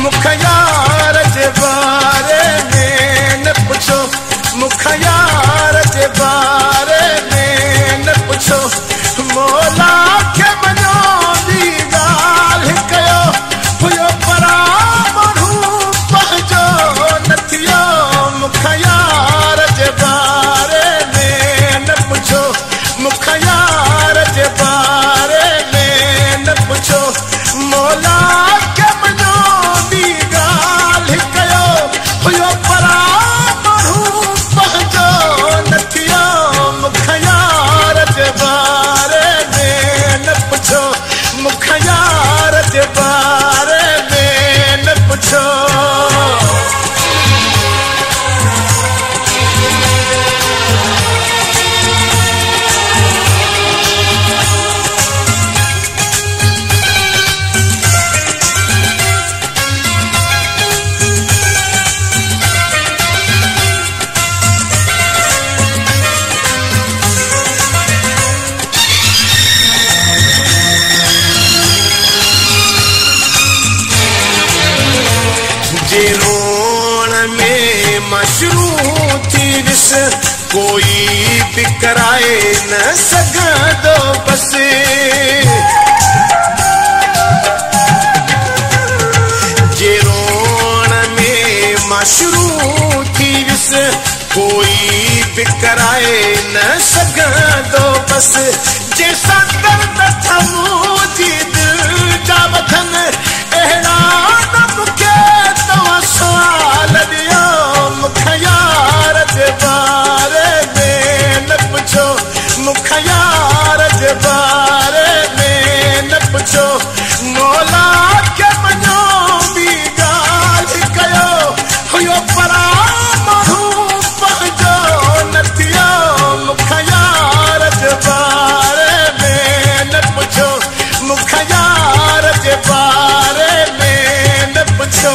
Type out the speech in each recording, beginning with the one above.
मुख यार जे बारे में न पुछो मुख यार जे बारे में न पुछो मौला खे मञो ॿी ॻाल्हि कयो हुयो परा माण्हू पंहिंजो न थियो मुख यार जे बारे में न पुछो मुख यार जे बारे में न पुछो मौला खे मञो ॿी ॻाल्हि कयो हुयो परा माण्हू पंहिंजो न थियो मुख यार जे बारे में न पुछो मुख यार जे बारे में न पुछो जे रोण में मशरू थी विस कोई भी कराए न सघंदो बस जे रोण में मशरू थी विस कोई भी कराए न सघंदो बस जैसा दर्द थमू जी दिल जा वठन अहिड़ा न मूंखे सवाल दियो मुख यार जे बारे में न पुछो मुख यार जे बारे में न पुछो मौला खे मञो ॿी ॻाल्हि कयो हुयो परा माण्हू पंहिंजो न थियो मुख यार जे बारे में न पुछो मुख यार जे बारे में न पुछो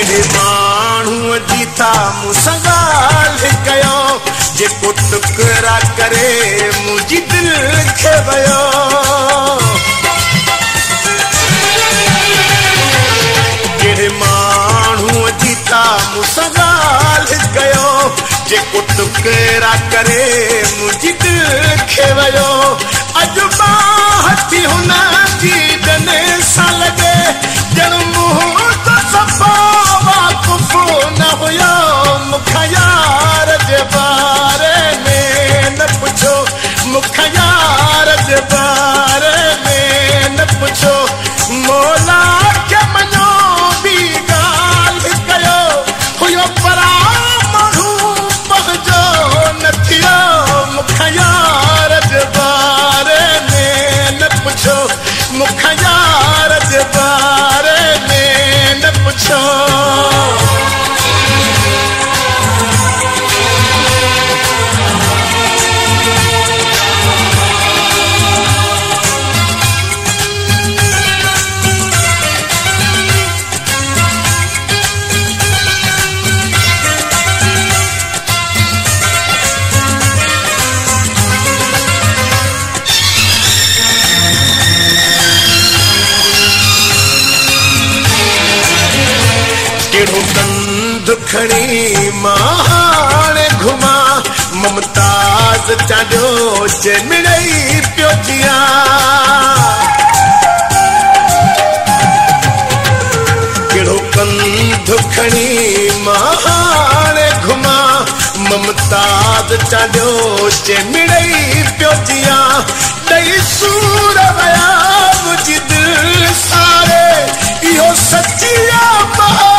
माण्हूअ जी था मूंसां ॻाल्हि कयो जेको टुकरा करे मुंहिंजी दिलि खे वियो कहिड़े माण्हूअ जी था मूंसां ॻाल्हि कयो जेको टुकरा करे मुंहिंजी दिलि खे वियो अॼु मां हथी हुन जी डने सां लॻे ॼण मुंहुं त सफ़ा न हुयो मुख यार जे बारे में न पुछो मुख यार जे बारे में न पुछो मौला खे मञो ॿी ॻाल्हि कयो हुयो परा माण्हू पंहिंजो न थियो मुख यार जे बारे में न पुछो मुख यार जे बारे में न पुछो खणी मां हाणे घुमा मुमताज़ चाॾियो जे मिड़ई पियो जियां कहिड़ो कंधु खणी मां हाणे घुमा मुमताज़ चाॾियो जे मिड़ई पियो जियां ॾेई सूर विया मुंहिंजी दिलि सारे इहो सची आहे